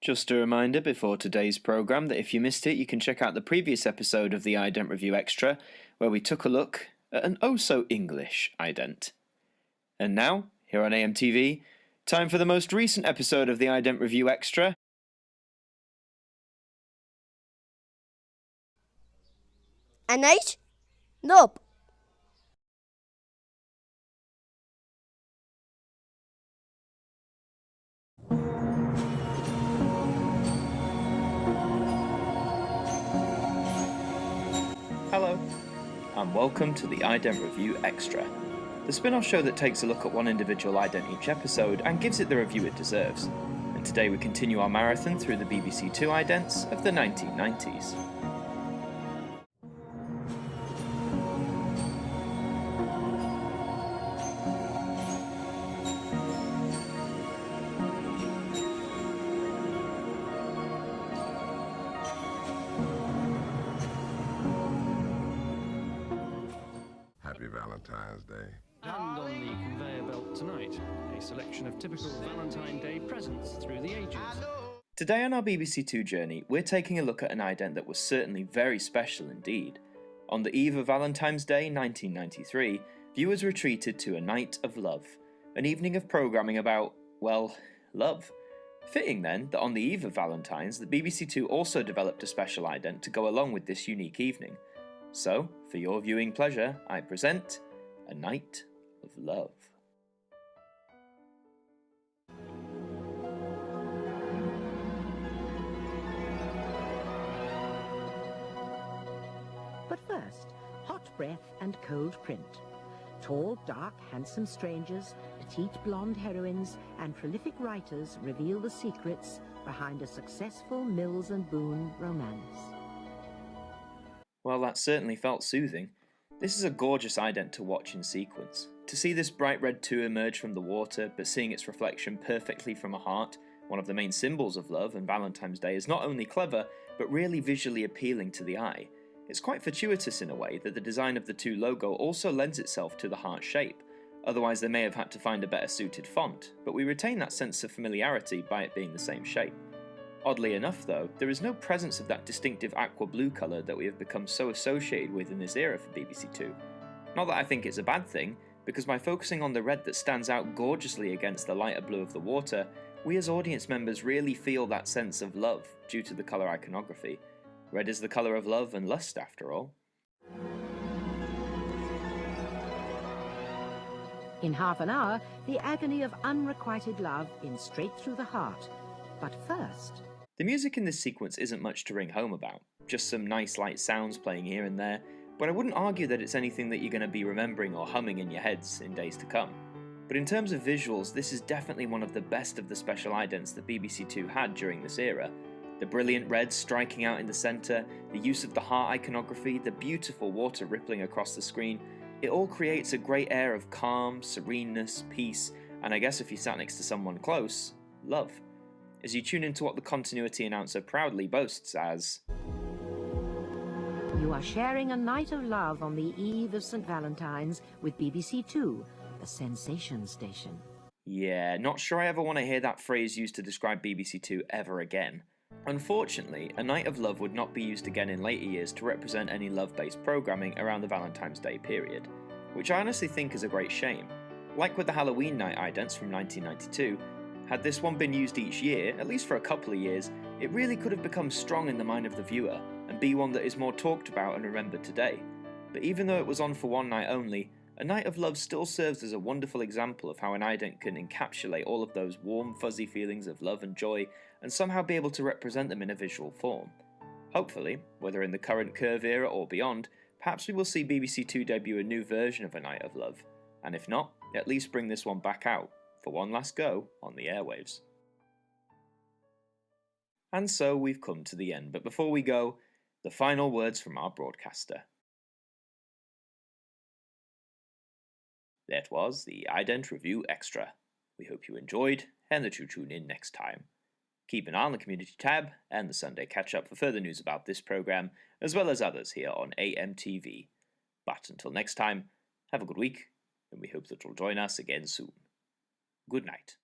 Just a reminder before today's programme that if you missed it, you can check out the previous episode of the Ident Review Extra, where we took a look at an oh-so-English ident. And now, here on AMTV, time for the most recent episode of the Ident Review Extra. A night? Nope. Hello, and welcome to the Ident Review Extra, the spin-off show that takes a look at one individual ident each episode and gives it the review it deserves. And today we continue our marathon through the BBC Two idents of the 1990s. Happy Valentine's Day. And on the conveyor belt tonight, a selection of typical Valentine's Day presents through the ages. Today on our BBC Two journey, we're taking a look at an ident that was certainly very special indeed. On the eve of Valentine's Day 1993, viewers were treated to A Night of Love, an evening of programming about, well, love. Fitting then that on the eve of Valentine's, the BBC Two also developed a special ident to go along with this unique evening. So, for your viewing pleasure, I present A Night of Love. But first, hot breath and cold print. Tall, dark, handsome strangers, petite blonde heroines, and prolific writers reveal the secrets behind a successful Mills and Boon romance. Well, that certainly felt soothing. This is a gorgeous ident to watch in sequence. To see this bright red 2 emerge from the water, but seeing its reflection perfectly from a heart, one of the main symbols of love and Valentine's Day, is not only clever, but really visually appealing to the eye. It's quite fortuitous in a way that the design of the 2 logo also lends itself to the heart shape. Otherwise they may have had to find a better suited font, but we retain that sense of familiarity by it being the same shape. Oddly enough though, there is no presence of that distinctive aqua blue colour that we have become so associated with in this era for BBC Two. Not that I think it's a bad thing, because by focusing on the red that stands out gorgeously against the lighter blue of the water, we as audience members really feel that sense of love due to the colour iconography. Red is the colour of love and lust after all. In half an hour, the agony of unrequited love in Straight Through the Heart. But first... The music in this sequence isn't much to ring home about, just some nice light sounds playing here and there, but I wouldn't argue that it's anything that you're going to be remembering or humming in your heads in days to come. But in terms of visuals, this is definitely one of the best of the special idents that BBC Two had during this era. The brilliant red striking out in the centre, the use of the heart iconography, the beautiful water rippling across the screen, it all creates a great air of calm, sereneness, peace, and I guess if you sat next to someone close, love. As you tune into what the continuity announcer proudly boasts as... You are sharing a night of love on the eve of St. Valentine's with BBC Two, the sensation station. Yeah, not sure I ever want to hear that phrase used to describe BBC Two ever again. Unfortunately, A Night of Love would not be used again in later years to represent any love-based programming around the Valentine's Day period, which I honestly think is a great shame. Like with the Halloween Night idents from 1992, had this one been used each year, at least for a couple of years, it really could have become strong in the mind of the viewer, and be one that is more talked about and remembered today. But even though it was on for one night only, A Night of Love still serves as a wonderful example of how an ident can encapsulate all of those warm, fuzzy feelings of love and joy, and somehow be able to represent them in a visual form. Hopefully, whether in the current Curve era or beyond, perhaps we will see BBC Two debut a new version of A Night of Love, and if not, at least bring this one back out for one last go on the airwaves. And so we've come to the end, but before we go, the final words from our broadcaster. That was the Ident Review Extra. We hope you enjoyed, and that you tune in next time. Keep an eye on the community tab and the Sunday catch-up for further news about this programme, as well as others here on AMTV. But until next time, have a good week, and we hope that you'll join us again soon. Good night.